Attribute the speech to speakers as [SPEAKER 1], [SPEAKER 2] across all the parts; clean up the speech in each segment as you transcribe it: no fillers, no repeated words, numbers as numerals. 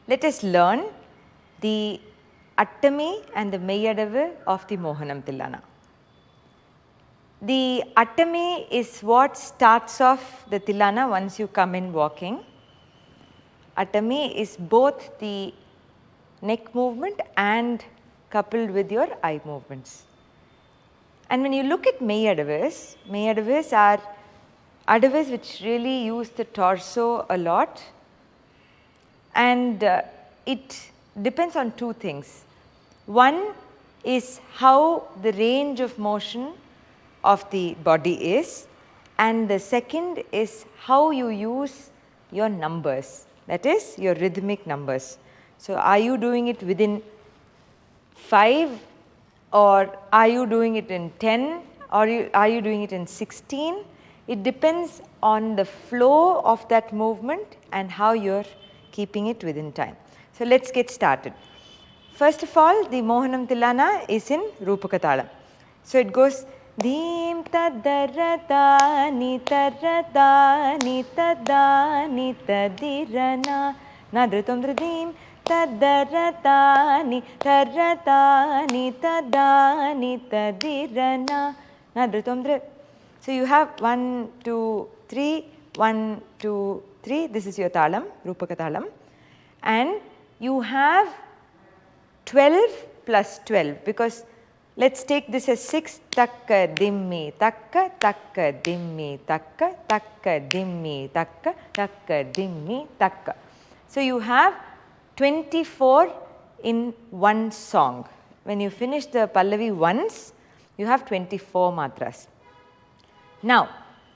[SPEAKER 1] let us learn the Attami and the Meiyadavu of the Mohanam Tillana. The Attami is what starts off the Tillana once you come in walking. Attami is both the neck movement and coupled with your eye movements. And when you look at Meiyadavus are adavus which really use the torso a lot, and it depends on two things. One is how the range of motion of the body is, and the second is how you use your numbers, that is your rhythmic numbers. So, are you doing it within 5, or are you doing it in 10, or are you doing it in 16? It depends on the flow of that movement and how you are keeping it within time. So, let us get started. First of all, the Mohanam Tillana is in Rupaka Talam. So, it goes Deem tadarada ni tarada ni tada ni tadirana nadrutam dradim tadarada ni tarada ni tada ni tadirana nadrutam dra. So, you have 1, 2, 3, 1, 2, 3. This is your talam, Rupaka Talam, and you have 12 plus 12, because let us take this as 6, takka dimmi takka takka dimmi takka takka dimmi takka takka dimmi takka. So, you have 24 in one song. When you finish the Pallavi once, you have 24 matras. Now,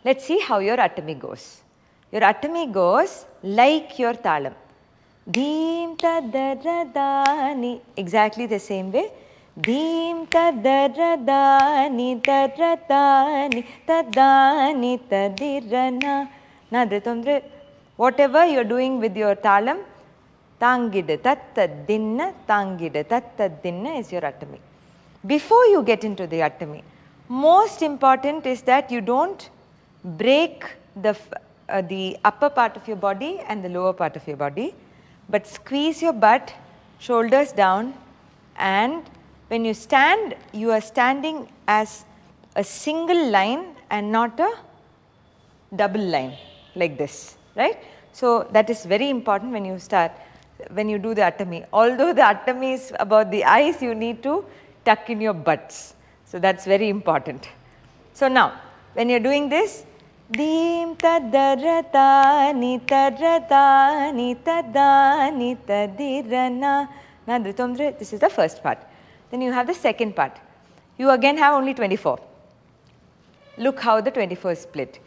[SPEAKER 1] let us see how your Attami goes. Your Attami goes like your Talam. Deem tadaradani, exactly the same way. Deem tadaradani taradani tadani tadirana nadritamdre. Whatever you are doing with your Talam, tangida tatta dinna is your Attami. Before you get into the Attami, most important is that you do not break the upper part of your body and the lower part of your body, but squeeze your butt, shoulders down, and when you stand, you are standing as a single line and not a double line like this, right. So, that is very important when you start, when you do the Attami. Although the Attami is about the eyes, you need to tuck in your butts. So, that is very important. So, now when you are doing this, Deem tadarata ni tarata ni tada ni tadirana nadritomdre. This is the first part. Then you have the second part. You again have only 24. Look how the 24 is split.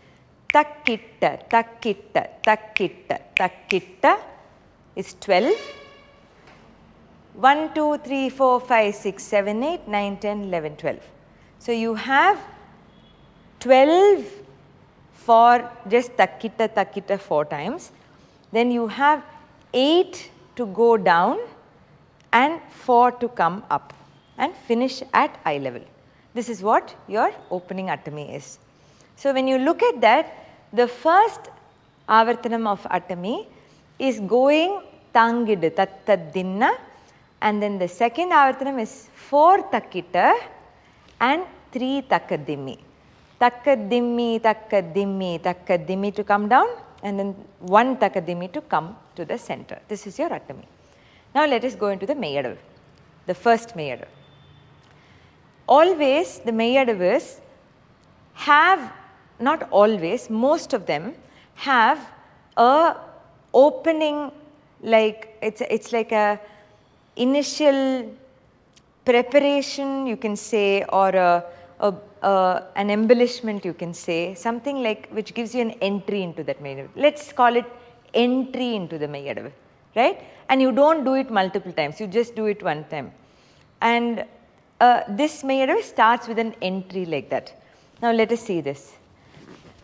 [SPEAKER 1] Takkitta, takkitta, takkitta, takkitta is 12. 1, 2, 3, 4, 5, 6, 7, 8, 9, 10, 11, 12. So, you have 12 for just takkitta 4 times. Then you have 8 to go down and 4 to come up and finish at eye level. This is what your opening Attami is. So, when you look at that, the first Avartanam of Attami is going tangid tattadinna, and then the second Avartanam is 4 takkitta and 3 takkadimmi. Takkadimmi, takkadimmi, takkadimmi to come down, and then 1 takkadimmi to come to the center. This is your Attami. Now, let us go into the Meiyadavu, the first Meiyadavu. Always the Meiyadavus have, not always, most of them have a opening, like it's like a initial preparation, you can say, or an embellishment, you can say, something like which gives you an entry into that Meiyadavu. Let us call it entry into the Meiyadavu, right? And you do not do it multiple times, you just do it one time. And this Meiyadavu starts with an entry like that. Now, let us see this.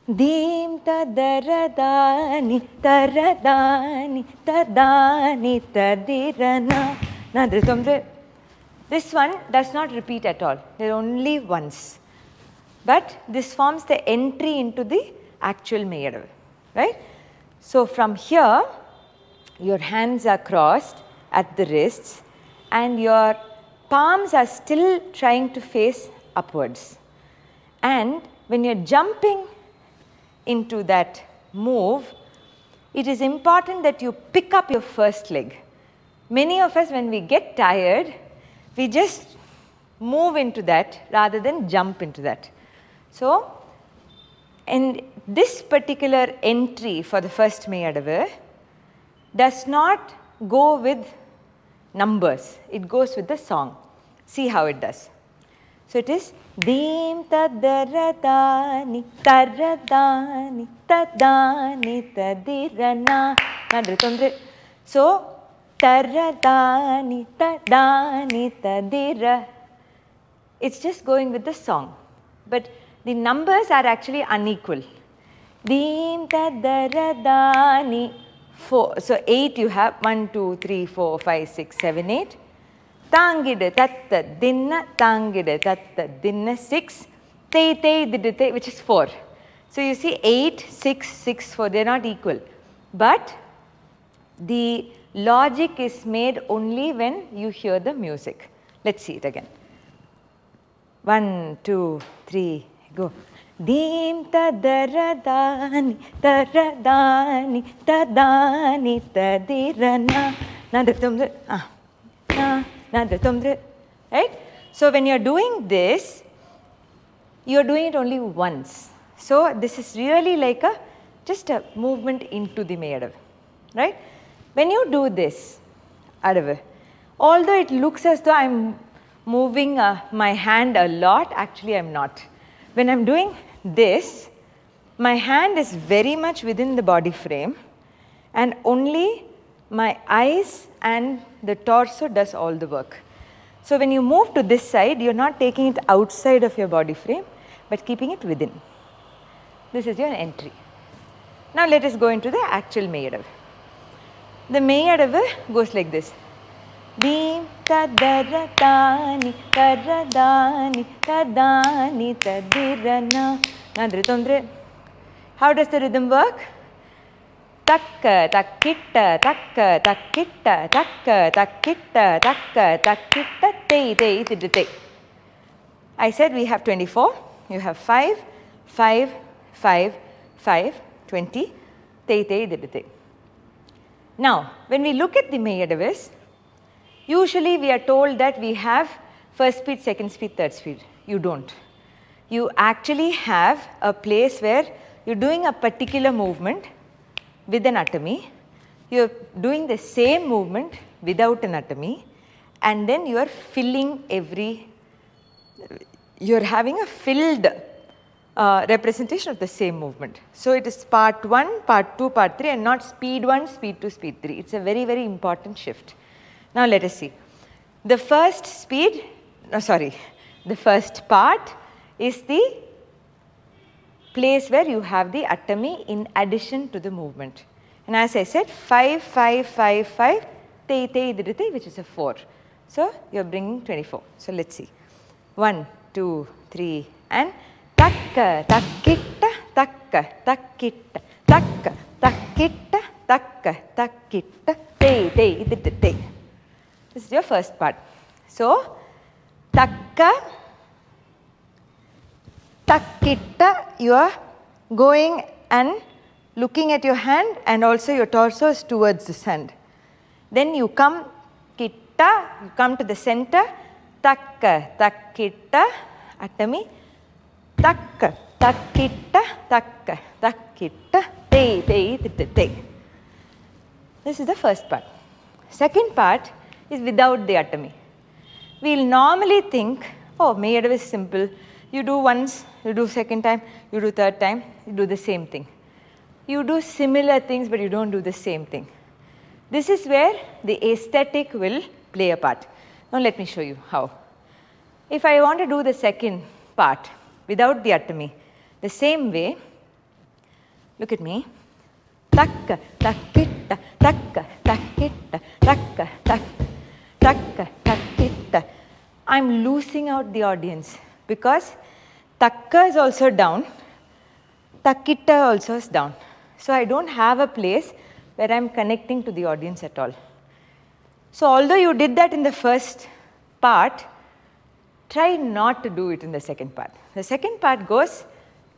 [SPEAKER 1] Deem tadaradani taradani tadani tadirana nadritamdre. This one does not repeat at all, there are only once. But this forms the entry into the actual Meiyadavu, right. So, from here your hands are crossed at the wrists and your palms are still trying to face upwards. And when you are jumping into that move, it is important that you pick up your first leg. Many of us, when we get tired, we just move into that rather than jump into that. So, in this particular entry for the first Meiyadavu does not go with numbers, it goes with the song. See how it does. So, it is Deem tadaradani taradani tadani tadirana nadrutomdre. So, taradani tadani tadira. It's just going with the song, but the numbers are actually unequal. Deem tadaradani 4. So 8 you have 1, 2, 3, 4, 5, 6, 7, 8. Tangide tatta dinna tangide tatta dinna 6. Te te didite, which is 4. So you see 8, 6, 6, 4, they are not equal. But the logic is made only when you hear the music. Let's see it again. 1, 2, 3, go. Deem tadaradani taradani tadani tadirana nadrutomdre nadrutomdre. Right? So when you are doing this, you are doing it only once. So this is really like just a movement into the Meiyadavu. Right? When you do this adavu, although it looks as though I am moving my hand a lot, actually I am not. When I am doing this, my hand is very much within the body frame and only my eyes and the torso does all the work. So when you move to this side, you are not taking it outside of your body frame, but keeping it within. This is your entry. Now let us go into the actual Meiyadavu. The Meiyadavu goes like this. Deem tadaradani taradani tadani tadirana nadrutomdre. How does the rhythm work? Takka takkitta takka takkitta takka takkitta takka takkitta te te tidite. I said we have 24. You have 5, 5, 5, 5, 20. Te te tidite. Now, when we look at the Meiyadavus, usually we are told that we have first speed, second speed, third speed. You don't. You actually have a place where you are doing a particular movement with an atami, you are doing the same movement without an atami, and then you are filling you are having a filled representation of the same movement. So it is part 1, part 2, part 3 and not speed 1, speed 2, speed 3. It's a very, very important shift. Now let us see. The first speed, the first part is the place where you have the atami in addition to the movement. And as I said, 5, 5, 5, 5, te te idrite, which is a 4. So you are bringing 24. So let's see. 1, 2, 3 and takka takkitta takka takkitta takka takkitta takka takkitta te te idrite. This is your first part. So takka takkitta, you are going and looking at your hand and also your torso is towards this hand. Then you come kitta, you come to the center, takka takkitta atami, takka takkitta takka takkitta te te te. This is the first part. Second part is without the atami. We will normally think, oh, Meiyadavu is simple. You do once, you do second time, you do third time, you do the same thing. You do similar things, but you don't do the same thing. This is where the aesthetic will play a part. Now let me show you how. If I want to do the second part without the atami, the same way, look at me. Takka, takkitta, takka, takkitta, takka, takka, takka, takkitta. I'm losing out the audience because takka is also down, takkitta also is down. So I don't have a place where I am connecting to the audience at all. So although you did that in the first part, try not to do it in the second part. The second part goes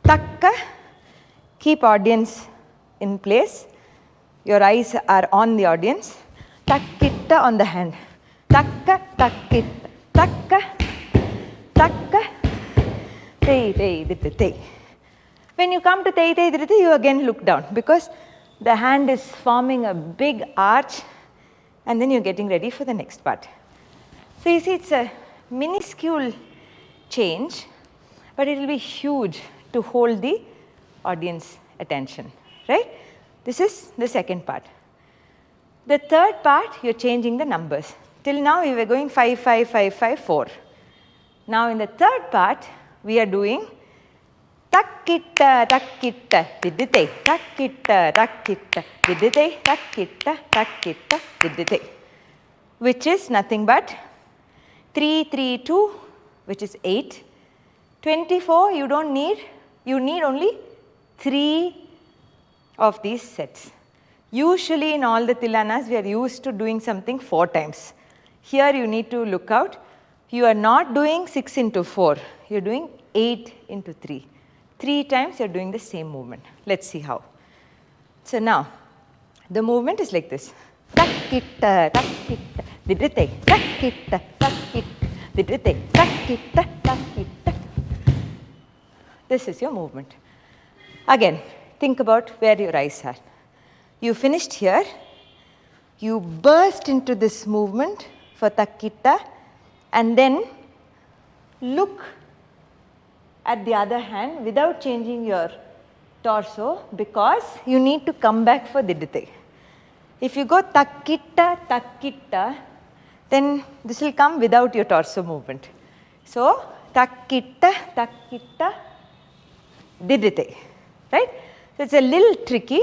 [SPEAKER 1] takka, keep audience in place, your eyes are on the audience, takkitta on the hand, takka, takkitta, takka, takka, tei, tei, ditta, tei. When you come to tei, tei, ditta, tei, you again look down because the hand is forming a big arch and then you're getting ready for the next part. So you see, it's a minuscule change, but it will be huge to hold the audience attention, right? This is the second part. The third part, you're changing the numbers. Till now, we were going 5, 5, 5, 5, 4. Now, in the third part, we are doing takkitta, takkitta, diddite, takkitta, takkitta, diddite, takkitta, takkitta, diddite, which is nothing but 3, 3, 2, which is 8. 24, you need only 3 of these sets. Usually in all the Tilanas, we are used to doing something 4 times. Here you need to look out. You are not doing 6 into 4. You are doing 8 into 3. 3 times you are doing the same movement. Let's see how. So now, the movement is like this. Takkitta, takkitta, diddite, takkitta, takkitta, diddite, takkitta, takkitta. This is your movement. Again, think about where your eyes are. You finished here. You burst into this movement for takkitta and then look at the other hand without changing your torso because you need to come back for diddite. If you go takkitta, takkitta, then this will come without your torso movement. So, takkitta, takkitta, diddite, right? So, it's a little tricky.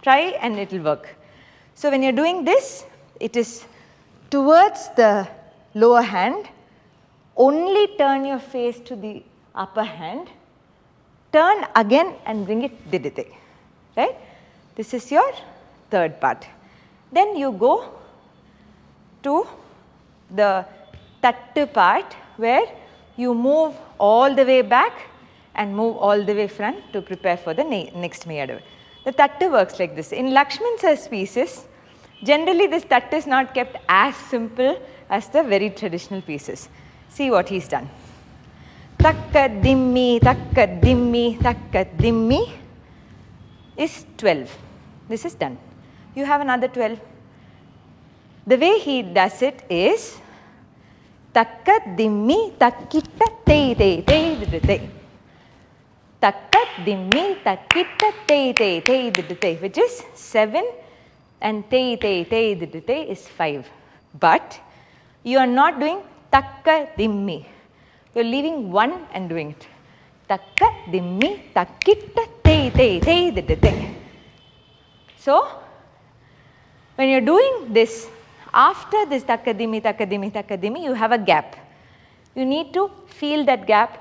[SPEAKER 1] Try and it will work. So, when you are doing this, it is towards the lower hand. Only turn your face to the upper hand. Turn again and bring it diddite, right? This is your third part. Then you go to the tattu part where you move all the way back and move all the way front to prepare for the next Meiyadavu. The tattu works like this. In Lakshman sir's pieces, generally this tattu is not kept as simple as the very traditional pieces. See what he's done. Takka dimmi, takka dimmi, takka dimmi is 12. This is done. You have another 12. The way he does it is takka dimmi, takkitta, tei, tei, tei, diddite. Takka dimmi, takkitta, tei, tei, tei, diddite, which is 7 and tei, tei, tei, diddite is 5. But you are not doing takka dimmi. You are leaving 1 and doing it. Takka dimmi, takkitta, tei, tei, tei, diddite. So, when you are doing this, after this takka dimmi, takka dimmi, takka dimmi, you have a gap. You need to feel that gap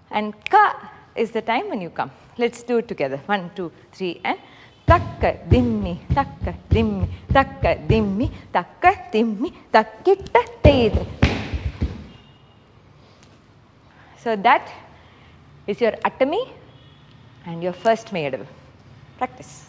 [SPEAKER 1] and ka is the time when you come. Let's do it together. 1, 2, 3 and takka dimmi, takka dimmi, takka dimmi, takka dimmi, takkitta, tei. So that is your Attami and your first Meiyadavu. Practice.